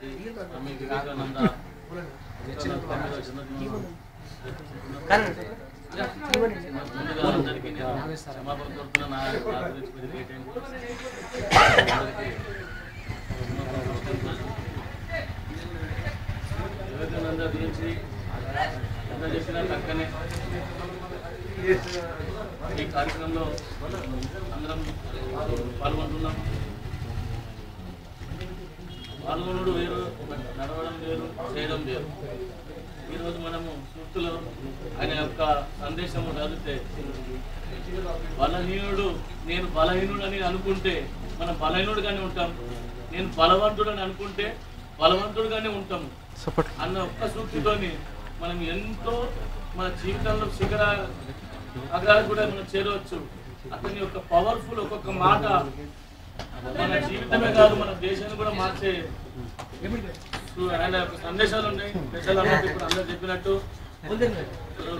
స్వామి వివేకానంద ముందుగా అందరికీ నేను క్షమాపణ కోరుతున్నా. నా గురించి కొద్దిగా లేట్ అయింది. వివేకానంద గురించి ఎంత చెప్పినా తక్కనే. ఈ కార్యక్రమంలో అందరం పాల్గొంటున్నాం. పాల్గొనడు వేరు, నడవడం వేరు, చేయడం వేరు. ఈరోజు మనము సూక్తులో ఆయన యొక్క సందేశము చదివితే, బలహీనుడు నేను బలహీనుడు అని అనుకుంటే మనం బలహీనుడుగానే ఉంటాం, నేను బలవంతుడని అనుకుంటే బలవంతుడుగానే ఉంటాము అన్న ఒక్క సూక్తితోని మనం ఎంతో మన జీవితంలో శిఖర అగ్రాలు కూడా మనం చేరవచ్చు. అతని యొక్క పవర్ఫుల్ ఒక్కొక్క మాట మన జీవితమే కాదు మన దేశాన్ని కూడా మార్చే ఆయన యొక్క సందేశాలు ఉన్నాయి. దేశాలు ఇప్పుడు అందరూ చెప్పినట్టు